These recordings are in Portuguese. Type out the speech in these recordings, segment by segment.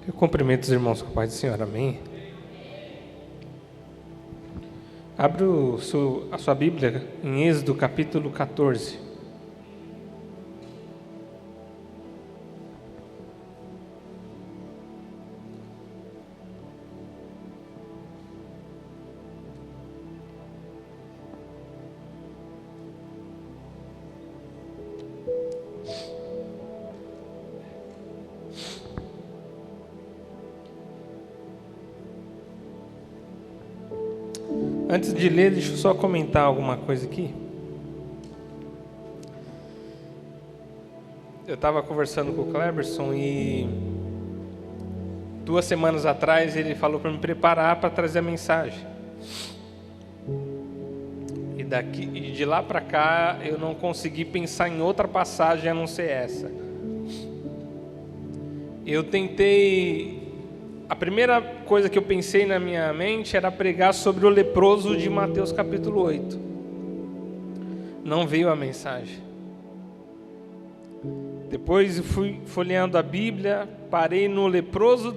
Eu cumprimento os irmãos com a paz do Senhor, amém? Abre a sua Bíblia em Êxodo capítulo 14. Antes de ler, deixa eu só comentar alguma coisa aqui. Eu estava conversando com o Cleberson e 2 semanas atrás ele falou para me preparar para trazer a mensagem. E de lá para cá eu não consegui pensar em outra passagem a não ser essa. Eu tentei... A primeira coisa que eu pensei na minha mente era pregar sobre o leproso de Mateus capítulo 8. Não veio a mensagem. Depois eu fui folheando a Bíblia, parei no leproso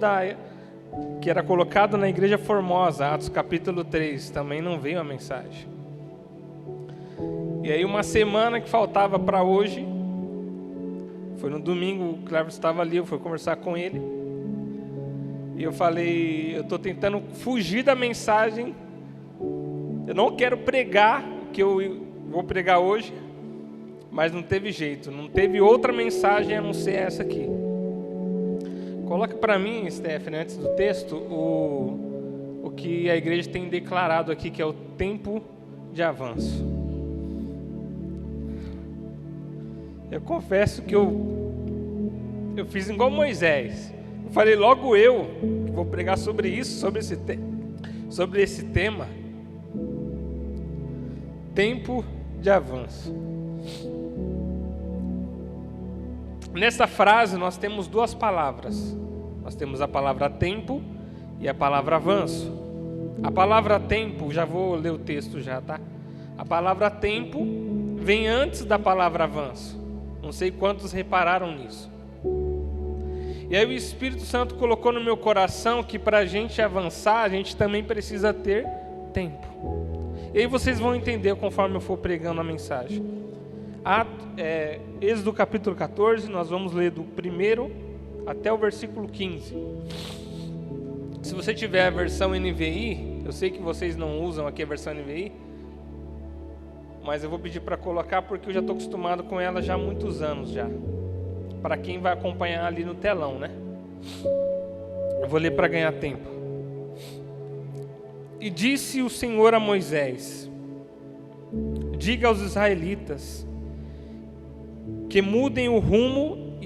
que era colocado na Igreja Formosa, Atos capítulo 3, também não veio a mensagem. E aí uma semana que faltava para hoje, foi no domingo, o Cleber estava ali, eu fui conversar com ele. E eu falei, eu estou tentando fugir da mensagem, eu não quero pregar o que eu vou pregar hoje, mas não teve jeito, não teve outra mensagem a não ser essa aqui. Coloca para mim, Stephanie, antes do texto, o que a igreja tem declarado aqui, que é o tempo de avanço. Eu confesso que eu fiz igual Moisés. Falei logo eu que vou pregar sobre isso, sobre esse tema. Tempo de avanço. Nessa frase nós temos 2 palavras. Nós temos a palavra tempo e a palavra avanço. A palavra tempo, já vou ler o texto já, tá? A palavra tempo vem antes da palavra avanço. Não sei quantos repararam nisso. E aí o Espírito Santo colocou no meu coração que para a gente avançar, a gente também precisa ter tempo. E aí vocês vão entender conforme eu for pregando a mensagem. Êxodo capítulo 14, nós vamos ler do 1º até o versículo 15. Se você tiver a versão NVI, eu sei que vocês não usam aqui a versão NVI, mas eu vou pedir para colocar porque eu já estou acostumado com ela já há muitos anos já. Para quem vai acompanhar ali no telão, né? Eu vou ler para ganhar tempo. E disse o Senhor a Moisés: diga aos israelitas que mudem o rumo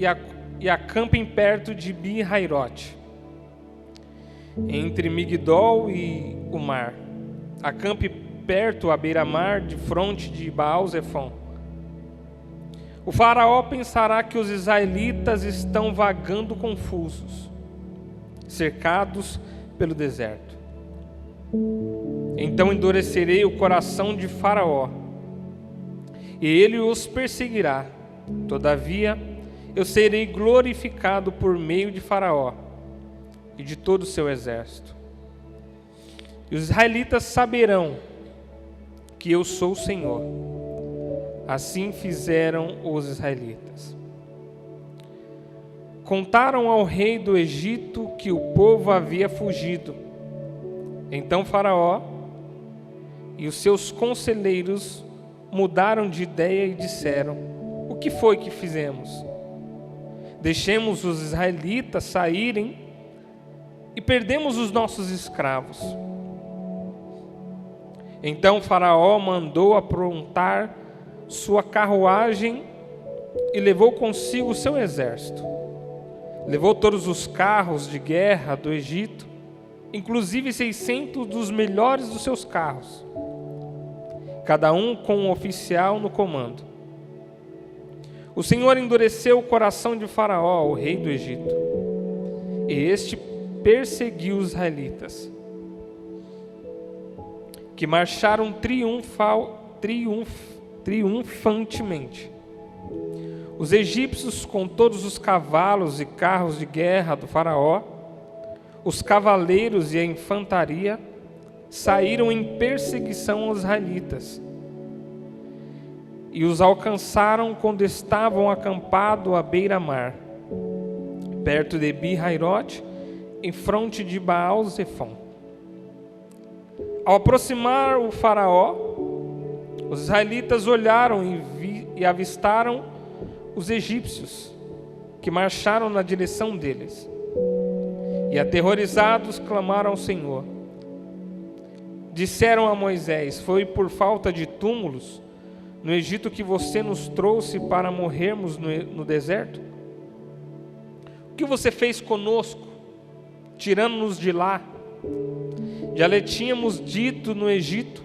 e acampem perto de Pi-Hairote, entre Migdol e o mar. Acampe perto à beira-mar, de fronte de Baal-Zefon. O faraó pensará que os israelitas estão vagando confusos, cercados pelo deserto. Então endurecerei o coração de Faraó, e ele os perseguirá. Todavia, eu serei glorificado por meio de Faraó e de todo o seu exército. E os israelitas saberão que eu sou o Senhor. Assim fizeram os israelitas. Contaram ao rei do Egito que o povo havia fugido. Então Faraó e os seus conselheiros mudaram de ideia e disseram: o que foi que fizemos? Deixemos os israelitas saírem e perdemos os nossos escravos. Então Faraó mandou aprontar sua carruagem e levou consigo o seu exército. Levou todos os carros de guerra do Egito, inclusive 600 dos melhores dos seus carros, cada um com um oficial no comando. O Senhor endureceu o coração de Faraó, o rei do Egito, e este perseguiu os israelitas, que marcharam triunfantemente. Os egípcios, com todos os cavalos e carros de guerra do faraó, os cavaleiros e a infantaria saíram em perseguição aos israelitas e os alcançaram quando estavam acampados à beira-mar, perto de Bi-Hairote, em fronte de Baal-Zefon. Ao aproximar o faraó, os israelitas olharam e avistaram os egípcios, que marcharam na direção deles. E aterrorizados clamaram ao Senhor. Disseram a Moisés: foi por falta de túmulos no Egito que você nos trouxe para morrermos no deserto? O que você fez conosco, tirando-nos de lá? Já lhe tínhamos dito no Egito: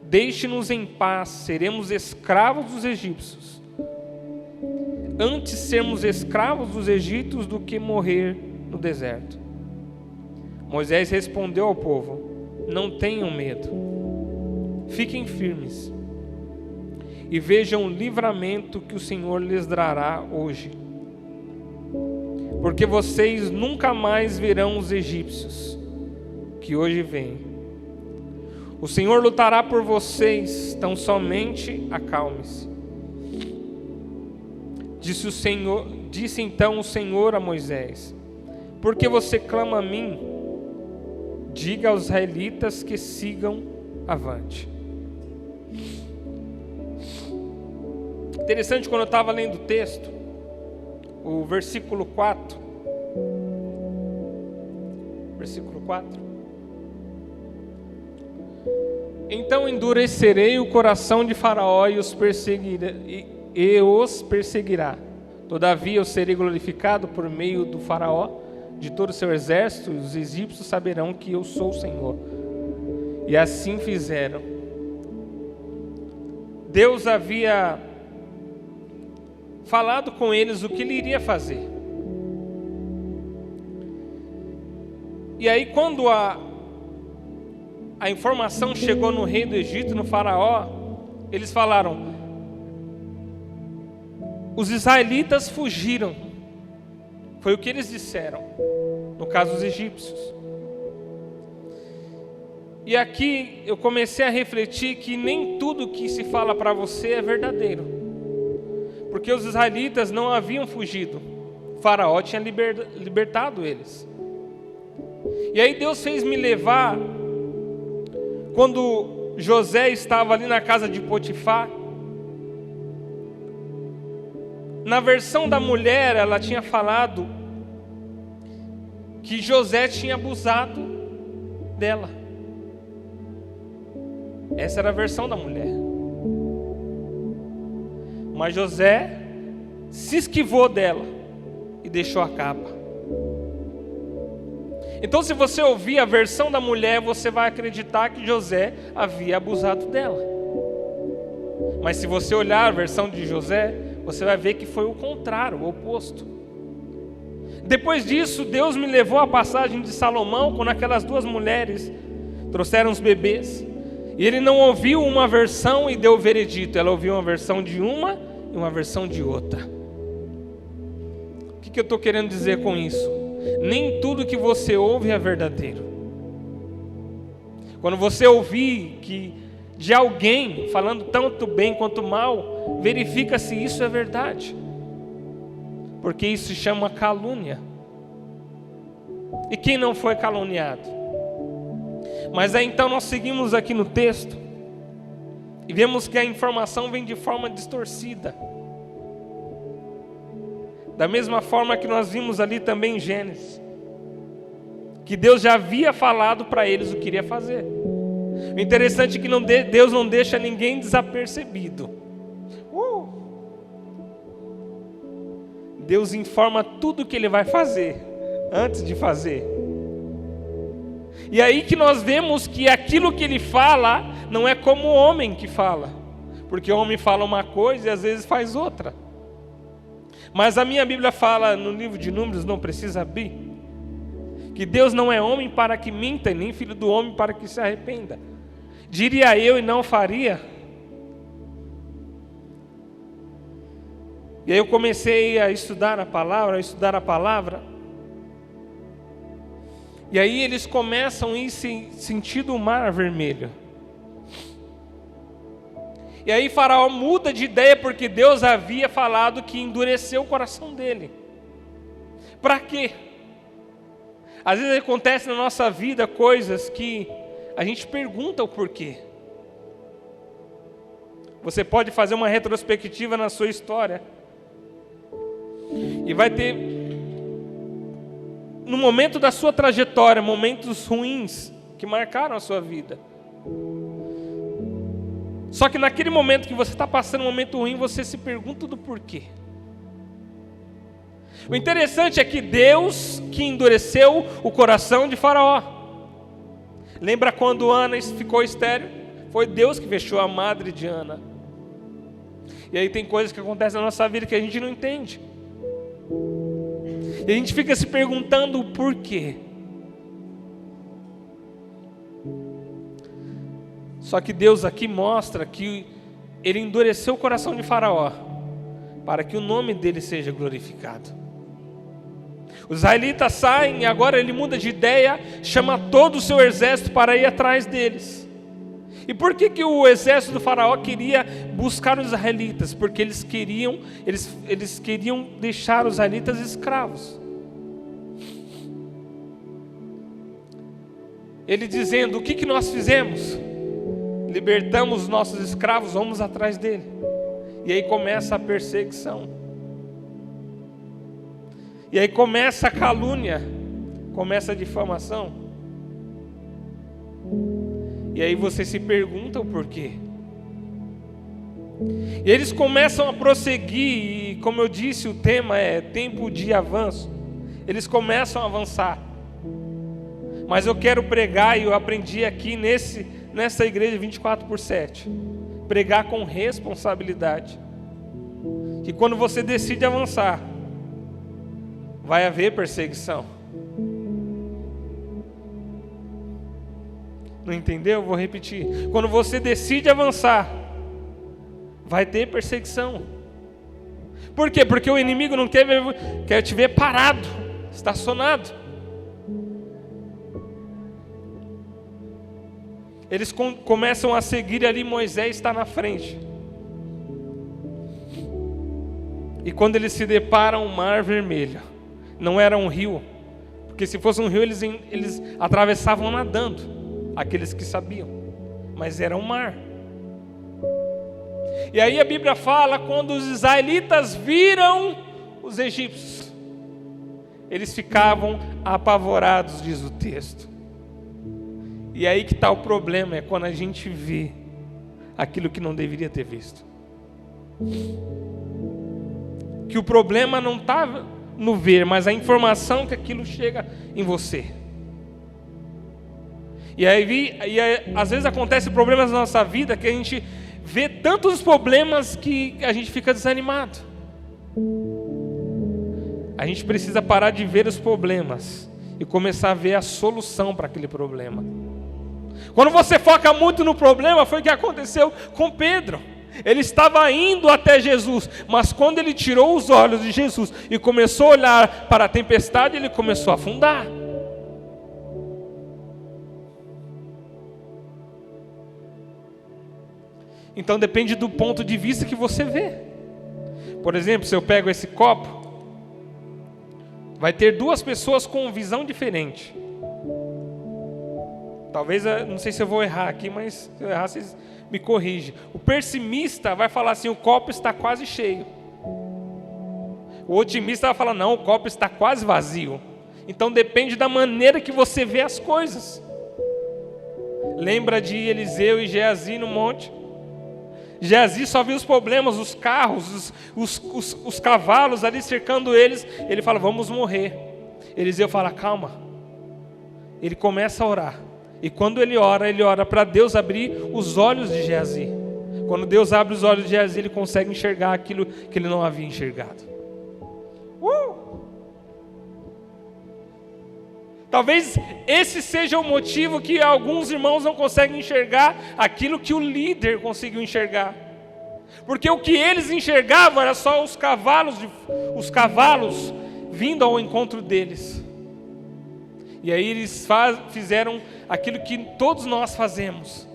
deixe-nos em paz, seremos escravos dos egípcios. Antes sermos escravos dos egípcios do que morrer no deserto. Moisés respondeu ao povo: não tenham medo, fiquem firmes e vejam o livramento que o Senhor lhes dará hoje, porque vocês nunca mais verão os egípcios que hoje vêm. O Senhor lutará por vocês, tão somente acalme-se. Disse então o Senhor a Moisés: por que você clama a mim? Diga aos israelitas que sigam avante. Interessante, quando eu estava lendo o texto, o versículo 4. Versículo 4. Então endurecerei o coração de Faraó e os perseguirá. Todavia eu serei glorificado por meio do Faraó, de todo o seu exército, e os egípcios saberão que eu sou o Senhor. E assim fizeram. Deus havia falado com eles o que ele iria fazer. E aí, quando a informação chegou no rei do Egito, no faraó, eles falaram: os israelitas fugiram. Foi o que eles disseram, no caso os egípcios. E aqui eu comecei a refletir que nem tudo que se fala para você é verdadeiro. Porque os israelitas não haviam fugido. O faraó tinha libertado eles. E aí Deus fez me levar, quando José estava ali na casa de Potifar. Na versão da mulher, ela tinha falado que José tinha abusado dela. Essa era a versão da mulher. Mas José se esquivou dela e deixou a capa. Então, se você ouvir a versão da mulher, você vai acreditar que José havia abusado dela. Mas se você olhar a versão de José, você vai ver que foi o contrário, o oposto. Depois disso, Deus me levou à passagem de Salomão, quando aquelas duas mulheres trouxeram os bebês. E ele não ouviu uma versão e deu o veredito. Ela ouviu uma versão de uma e uma versão de outra. O que eu estou querendo dizer com isso? Nem tudo que você ouve é verdadeiro. Quando você ouvir que de alguém falando tanto bem quanto mal, verifica se isso é verdade. Porque isso se chama calúnia. E quem não foi caluniado? Mas aí então nós seguimos aqui no texto e vemos que a informação vem de forma distorcida. Da mesma forma que nós vimos ali também em Gênesis, que Deus já havia falado para eles o que iria fazer. O interessante é que Deus não deixa ninguém desapercebido. Deus informa tudo o que Ele vai fazer antes de fazer. E aí que nós vemos que aquilo que Ele fala não é como o homem que fala, porque o homem fala uma coisa e às vezes faz outra. Mas a minha Bíblia fala no livro de Números, não precisa abrir, que Deus não é homem para que minta, e nem filho do homem para que se arrependa. Diria eu e não faria. E aí eu comecei a estudar a palavra, E aí eles começam a ir sentido o mar vermelho. E aí Faraó muda de ideia porque Deus havia falado que endureceu o coração dele. Para quê? Às vezes acontece na nossa vida coisas que a gente pergunta o porquê. Você pode fazer uma retrospectiva na sua história. E vai ter, no momento da sua trajetória, momentos ruins que marcaram a sua vida. Só que naquele momento que você está passando um momento ruim, você se pergunta do porquê. O interessante é que Deus que endureceu o coração de Faraó. Lembra quando Ana ficou estéril? Foi Deus que fechou a madre de Ana. E aí tem coisas que acontecem na nossa vida que a gente não entende. E a gente fica se perguntando o porquê. Só que Deus aqui mostra que Ele endureceu o coração de Faraó para que o nome dele seja glorificado. Os israelitas saem e agora ele muda de ideia, chama todo o seu exército para ir atrás deles. E por que o exército do Faraó queria buscar os israelitas? Porque eles queriam deixar os israelitas escravos. Ele dizendo: o que nós fizemos? Libertamos os nossos escravos, vamos atrás dele. E aí começa a perseguição. E aí começa a calúnia, começa a difamação. E aí você se pergunta o porquê. E eles começam a prosseguir, e como eu disse, o tema é tempo de avanço. Eles começam a avançar. Mas eu quero pregar, e eu aprendi aqui nessa igreja 24/7, pregar com responsabilidade. Que quando você decide avançar, vai haver perseguição. Não entendeu? Vou repetir. Quando você decide avançar, vai ter perseguição. Por quê? Porque o inimigo não quer te ver parado, estacionado. Eles começam a seguir ali, Moisés está na frente. E quando eles se deparam, o mar vermelho. Não era um rio, porque se fosse um rio eles atravessavam nadando, aqueles que sabiam, mas era um mar. E aí a Bíblia fala, quando os israelitas viram os egípcios, eles ficavam apavorados, diz o texto. E aí que está o problema, é quando a gente vê aquilo que não deveria ter visto. Que o problema não está no ver, mas a informação que aquilo chega em você. E aí às vezes acontecem problemas na nossa vida que a gente vê tantos problemas que a gente fica desanimado. A gente precisa parar de ver os problemas e começar a ver a solução para aquele problema. Quando você foca muito no problema, foi o que aconteceu com Pedro. Ele estava indo até Jesus, mas quando ele tirou os olhos de Jesus e começou a olhar para a tempestade, ele começou a afundar. Então depende do ponto de vista que você vê. Por exemplo, se eu pego esse copo, vai ter duas pessoas com visão diferente. Talvez, não sei se eu vou errar aqui, mas se eu errar, vocês me corrigem. O pessimista vai falar assim: o copo está quase cheio. O otimista vai falar: não, o copo está quase vazio. Então depende da maneira que você vê as coisas. Lembra de Eliseu e Geazi no monte? Geazi só viu os problemas, os carros, os cavalos ali cercando eles. Ele fala: vamos morrer. Eliseu fala: calma. Ele começa a orar. E quando ele ora para Deus abrir os olhos de Geazi. Quando Deus abre os olhos de Geazi, ele consegue enxergar aquilo que ele não havia enxergado. Talvez esse seja o motivo que alguns irmãos não conseguem enxergar aquilo que o líder conseguiu enxergar. Porque o que eles enxergavam era só os cavalos vindo ao encontro deles. E aí eles fizeram aquilo que todos nós fazemos,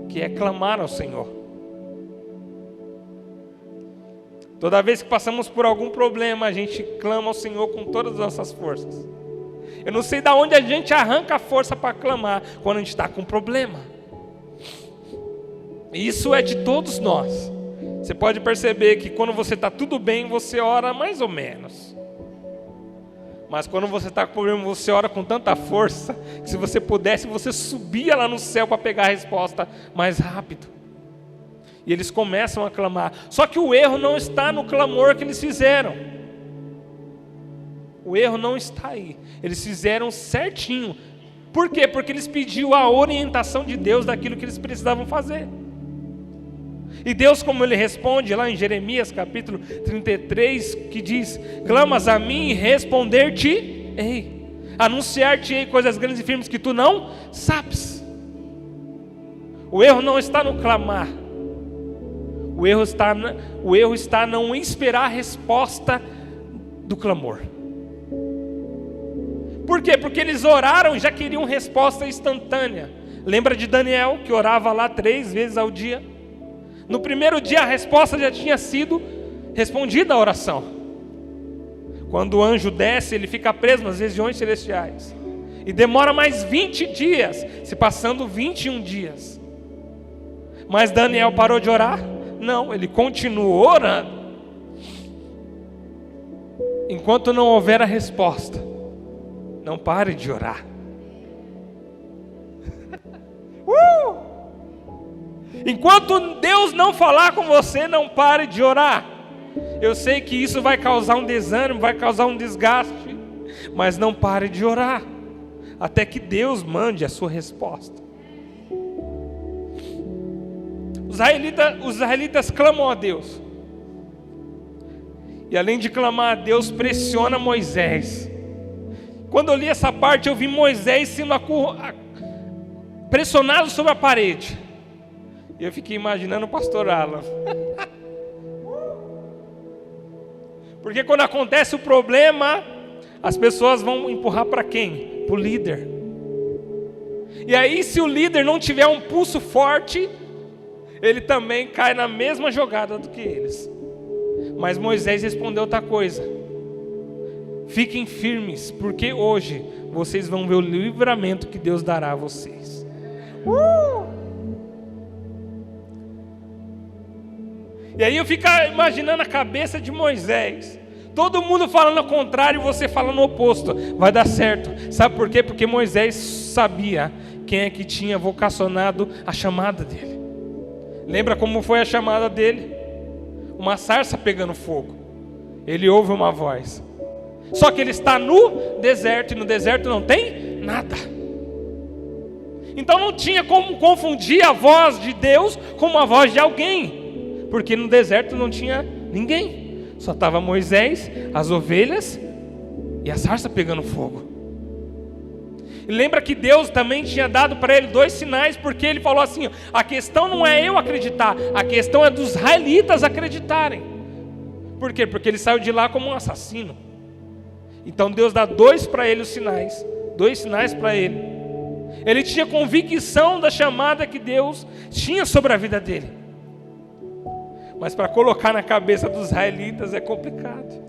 que é clamar ao Senhor. Toda vez que passamos por algum problema, a gente clama ao Senhor com todas as nossas forças. Eu não sei de onde a gente arranca a força para clamar quando a gente está com problema. Isso é de todos nós. Você pode perceber que quando você está tudo bem, você ora mais ou menos. Mas quando você está com problema, você ora com tanta força, que se você pudesse, você subia lá no céu para pegar a resposta mais rápido. E eles começam a clamar. Só que o erro não está no clamor que eles fizeram. O erro não está aí. Eles fizeram certinho. Por quê? Porque eles pediram a orientação de Deus daquilo que eles precisavam fazer. E Deus, como Ele responde lá em Jeremias capítulo 33, que diz: clamas a mim e responder-te-ei, anunciar-te-ei coisas grandes e firmes que tu não sabes. O erro não está no clamar. O erro está não esperar a resposta do clamor. Por quê? Porque eles oraram e já queriam resposta instantânea. Lembra de Daniel, que orava lá 3 vezes ao dia? No primeiro dia a resposta já tinha sido respondida a oração. Quando o anjo desce, ele fica preso nas regiões celestiais. E demora mais 20 dias, se passando 21 dias. Mas Daniel parou de orar? Não, ele continuou orando. Enquanto não houver a resposta, não pare de orar. Enquanto Deus não falar com você, não pare de orar. Eu sei que isso vai causar um desânimo, vai causar um desgaste, mas não pare de orar, até que Deus mande a sua resposta. Os israelitas clamam a Deus. E além de clamar a Deus, pressiona Moisés. Quando eu li essa parte, eu vi Moisés sendo pressionado sobre a parede. E eu fiquei imaginando o pastor Alan. Porque quando acontece o problema, as pessoas vão empurrar para quem? Para o líder. E aí, se o líder não tiver um pulso forte, ele também cai na mesma jogada do que eles. Mas Moisés respondeu outra coisa: fiquem firmes, porque hoje vocês vão ver o livramento que Deus dará a vocês. E aí eu fico imaginando a cabeça de Moisés. Todo mundo falando ao contrário e você falando o oposto. Vai dar certo. Sabe por quê? Porque Moisés sabia quem é que tinha vocacionado a chamada dele. Lembra como foi a chamada dele? Uma sarça pegando fogo. Ele ouve uma voz. Só que ele está no deserto, e no deserto não tem nada. Então não tinha como confundir a voz de Deus com a voz de alguém, porque no deserto não tinha ninguém. Só estava Moisés, as ovelhas e a sarça pegando fogo. E lembra que Deus também tinha dado para ele 2 sinais, porque ele falou assim: a questão não é eu acreditar, a questão é dos israelitas acreditarem. Por quê? Porque ele saiu de lá como um assassino. Então Deus dá 2 para ele os sinais, 2 sinais para ele. Ele tinha convicção da chamada que Deus tinha sobre a vida dele. Mas para colocar na cabeça dos israelitas é complicado.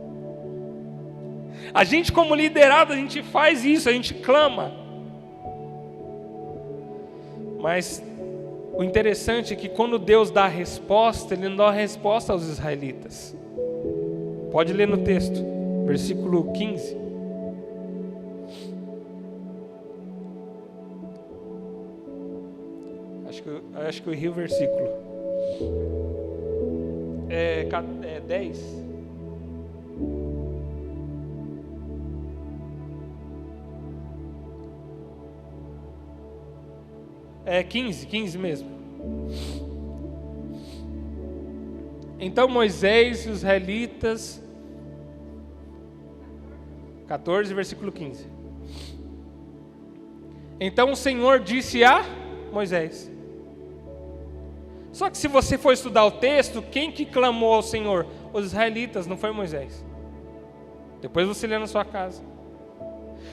A gente, como liderado, a gente faz isso, a gente clama. Mas o interessante é que quando Deus dá a resposta, Ele não dá a resposta aos israelitas. Pode ler no texto, versículo 15. Acho que eu errei o versículo. É 10. É 15 mesmo. Então Moisés e os israelitas, 14, versículo 15. Então o Senhor disse a Moisés. Só que se você for estudar o texto, quem que clamou ao Senhor? Os israelitas, não foi Moisés. Depois você lê na sua casa.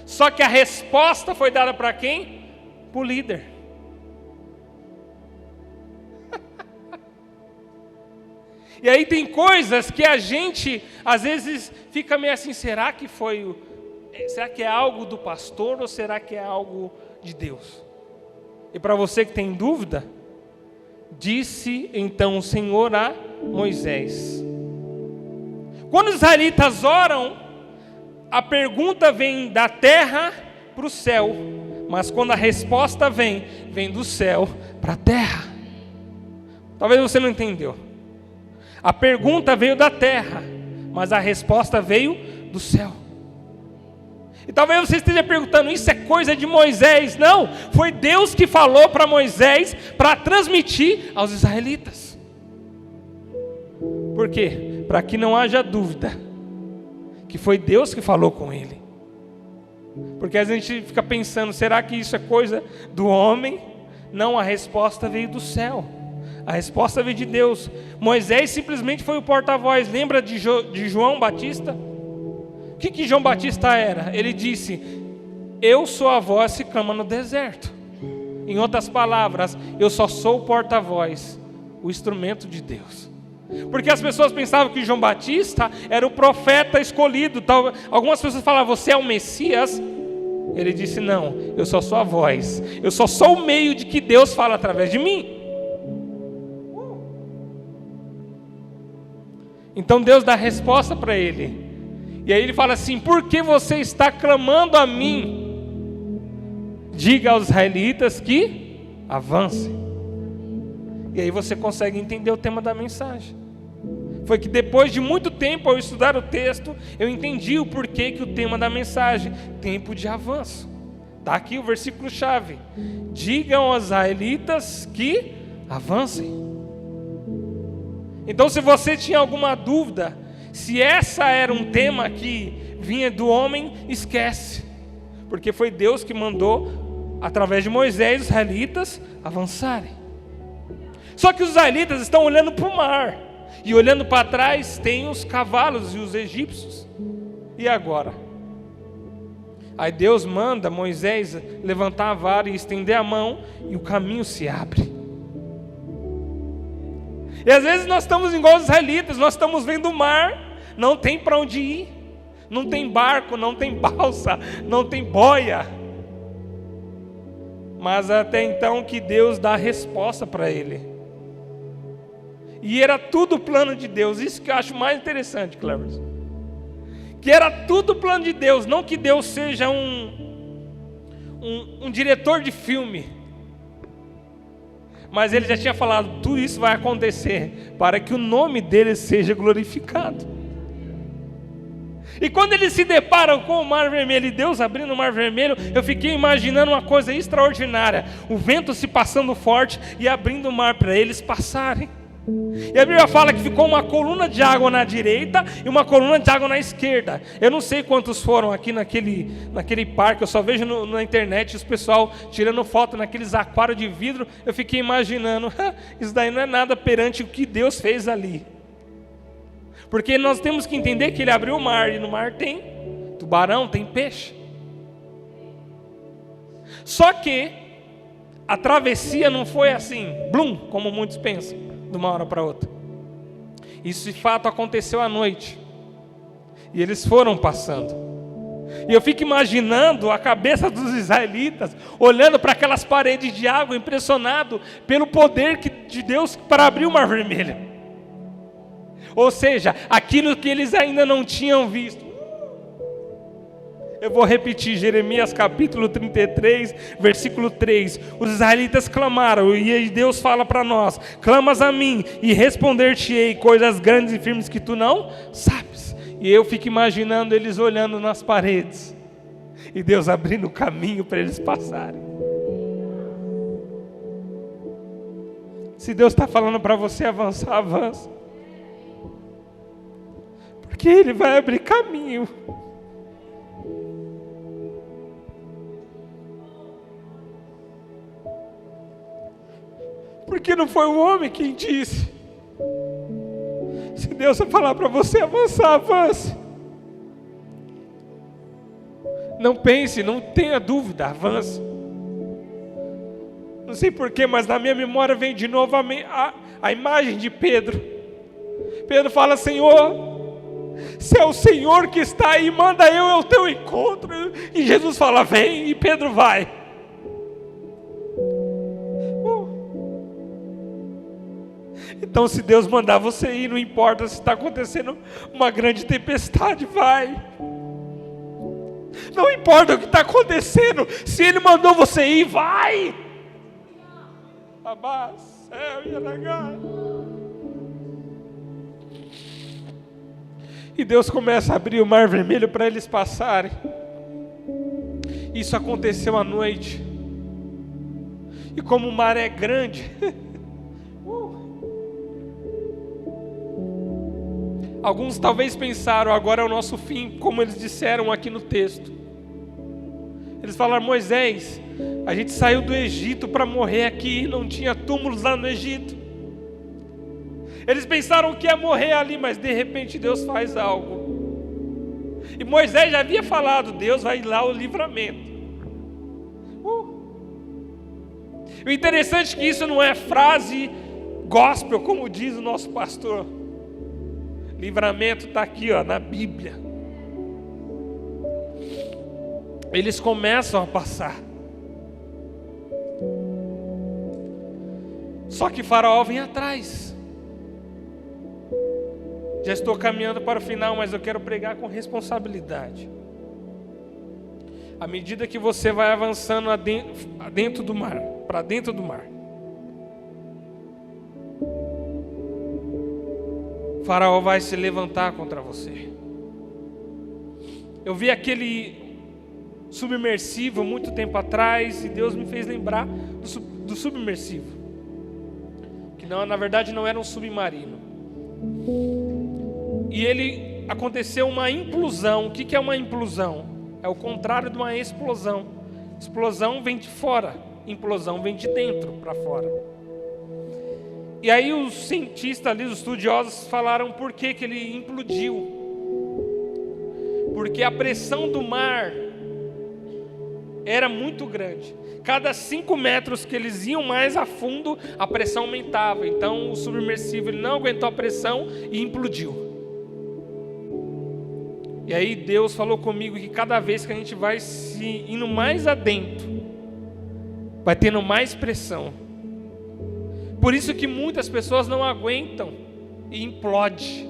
Só que a resposta foi dada para quem? Para o líder. E aí tem coisas que a gente, às vezes, fica meio assim, será que é algo do pastor ou será que é algo de Deus? E para você que tem dúvida, disse então o Senhor a Moisés. Quando os israelitas oram, a pergunta vem da terra para o céu, mas quando a resposta vem do céu para a terra. Talvez você não entendeu. A pergunta veio da terra, mas a resposta veio do céu. E talvez você esteja perguntando, isso é coisa de Moisés. Não, foi Deus que falou para Moisés para transmitir aos israelitas. Por quê? Para que não haja dúvida que foi Deus que falou com ele. Porque a gente fica pensando, será que isso é coisa do homem? Não, a resposta veio do céu. A resposta veio de Deus. Moisés simplesmente foi o porta-voz. Lembra de João Batista? O que João Batista era? Ele disse, eu sou a voz que clama no deserto. Em outras palavras, eu só sou o porta-voz, o instrumento de Deus. Porque as pessoas pensavam que João Batista era o profeta escolhido. Algumas pessoas falavam, você é o Messias? Ele disse, não, eu só sou a voz. Eu só sou o meio de que Deus fala através de mim. Então Deus dá a resposta para ele. E aí ele fala assim, por que você está clamando a mim? Diga aos israelitas que avancem. E aí você consegue entender o tema da mensagem. Foi que depois de muito tempo, ao estudar o texto, eu entendi o porquê que o tema da mensagem, tempo de avanço. Está aqui o versículo-chave. Digam aos israelitas que avancem. Então, se você tinha alguma dúvida, se essa era um tema que vinha do homem, esquece. Porque foi Deus que mandou, através de Moisés, os israelitas avançarem. Só que os israelitas estão olhando para o mar. E olhando para trás, tem os cavalos e os egípcios. E agora? Aí Deus manda Moisés levantar a vara e estender a mão, e o caminho se abre. E às vezes nós estamos igual os israelitas, nós estamos vendo o mar, não tem para onde ir, não tem barco, não tem balsa, não tem boia. Mas até então que Deus dá a resposta para ele. E era tudo plano de Deus, isso que eu acho mais interessante, Cleverson. Que era tudo plano de Deus, não que Deus seja um diretor de filme. Mas ele já tinha falado, tudo isso vai acontecer para que o nome dele seja glorificado. E quando eles se deparam com o Mar Vermelho, e Deus abrindo o Mar Vermelho, eu fiquei imaginando uma coisa extraordinária. O vento se passando forte e abrindo o mar para eles passarem. E a Bíblia fala que ficou uma coluna de água na direita e uma coluna de água na esquerda. Eu não sei quantos foram aqui naquele parque, eu só vejo na internet os pessoal tirando foto naqueles aquários de vidro. Eu fiquei imaginando, isso daí não é nada perante o que Deus fez ali. Porque nós temos que entender que Ele abriu o mar, e no mar tem tubarão, tem peixe. Só que a travessia não foi assim, blum, como muitos pensam, de uma hora para outra. Isso de fato aconteceu à noite. E eles foram passando. E eu fico imaginando a cabeça dos israelitas, olhando para aquelas paredes de água, impressionado pelo poder de Deus para abrir o Mar Vermelho. Ou seja, aquilo que eles ainda não tinham visto. Eu vou repetir, Jeremias capítulo 33, versículo 3. Os israelitas clamaram, e aí Deus fala para nós: clamas a mim, e responder-te-ei coisas grandes e firmes que tu não sabes. E eu fico imaginando eles olhando nas paredes, e Deus abrindo o caminho para eles passarem. Se Deus está falando para você avançar, avança. Porque Ele vai abrir caminho. Porque não foi o homem quem disse. Se Deus vai falar para você avançar, avance. Não pense, não tenha dúvida, avance. Não sei porquê, mas na minha memória vem de novo a imagem de Pedro. Pedro fala: Senhor, se é o Senhor que está aí, manda eu ao teu encontro. E Jesus fala: vem, e Pedro vai. Então, se Deus mandar você ir, não importa se está acontecendo uma grande tempestade, vai. Não importa o que está acontecendo, se Ele mandou você ir, vai. E Deus começa a abrir o mar vermelho para eles passarem. Isso aconteceu à noite. E como o mar é grande, alguns talvez pensaram: agora é o nosso fim, como eles disseram aqui no texto. Eles falaram: Moisés, a gente saiu do Egito para morrer aqui, não tinha túmulos lá no Egito. Eles pensaram que ia morrer ali, mas de repente Deus faz algo. E Moisés já havia falado: Deus vai lá o livramento. O interessante é que isso não é frase gospel, como diz o nosso pastor. Livramento está aqui, na Bíblia. Eles começam a passar. Só que Faraó vem atrás. Já estou caminhando para o final, mas eu quero pregar com responsabilidade. À medida que você vai avançando dentro do mar, para dentro do mar, Faraó vai se levantar contra você. Eu vi aquele submersível muito tempo atrás e Deus me fez lembrar do submersível, que não, na verdade não era um submarino. E aconteceu uma implosão. O que é uma implosão? É o contrário de uma explosão. Explosão vem de fora, implosão vem de dentro para fora. E aí os cientistas ali, os estudiosos, falaram por que ele implodiu. Porque a pressão do mar era muito grande. Cada 5 metros que eles iam mais a fundo, a pressão aumentava. Então o submersível não aguentou a pressão e implodiu. E aí Deus falou comigo que cada vez que a gente vai se indo mais adentro, vai tendo mais pressão. Por isso que muitas pessoas não aguentam e implode.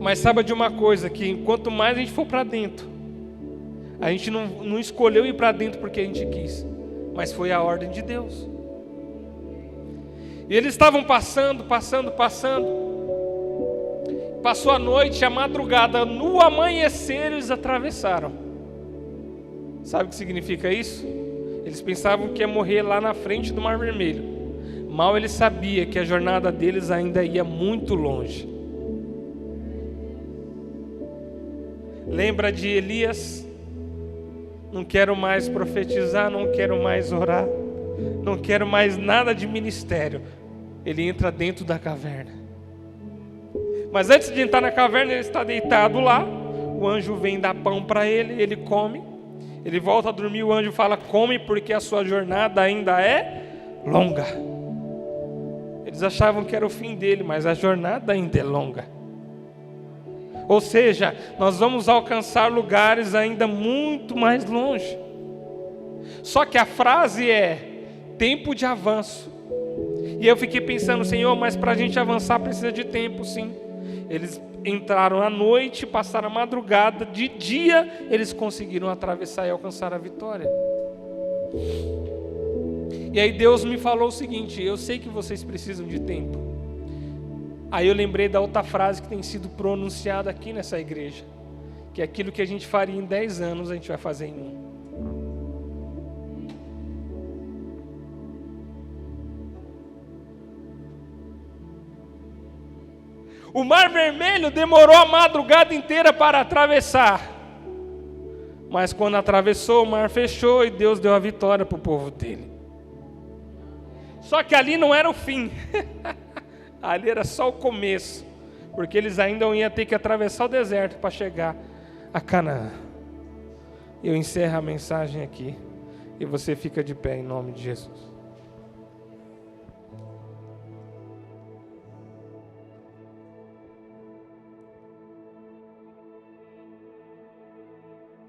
Mas saiba de uma coisa, que quanto mais a gente for para dentro, a gente não escolheu ir para dentro porque a gente quis, mas foi a ordem de Deus. E eles estavam passando. Passou a noite, a madrugada, no amanhecer eles atravessaram. Sabe o que significa isso? Eles pensavam que ia morrer lá na frente do Mar Vermelho. Mal eles sabiam que a jornada deles ainda ia muito longe. Lembra de Elias? Não quero mais profetizar, não quero mais orar, não quero mais nada de ministério. Ele entra dentro da caverna. Mas antes de entrar na caverna, ele está deitado lá. O anjo vem dar pão para ele, ele come. Ele volta a dormir, o anjo fala: come, porque a sua jornada ainda é longa. Eles achavam que era o fim dele, mas a jornada ainda é longa. Ou seja, nós vamos alcançar lugares ainda muito mais longe. Só que a frase é tempo de avanço. E eu fiquei pensando: Senhor, mas para a gente avançar precisa de tempo, sim. Eles entraram à noite, passaram a madrugada, de dia eles conseguiram atravessar e alcançar a vitória. E aí Deus me falou o seguinte: eu sei que vocês precisam de tempo. Aí eu lembrei da outra frase que tem sido pronunciada aqui nessa igreja, que é aquilo que a gente faria em 10 anos, a gente vai fazer em 1. O Mar Vermelho demorou a madrugada inteira para atravessar. Mas quando atravessou, o mar fechou e Deus deu a vitória para o povo dele. Só que ali não era o fim. Ali era só o começo. Porque eles ainda iam ter que atravessar o deserto para chegar a Canaã. Eu encerro a mensagem aqui e você fica de pé em nome de Jesus.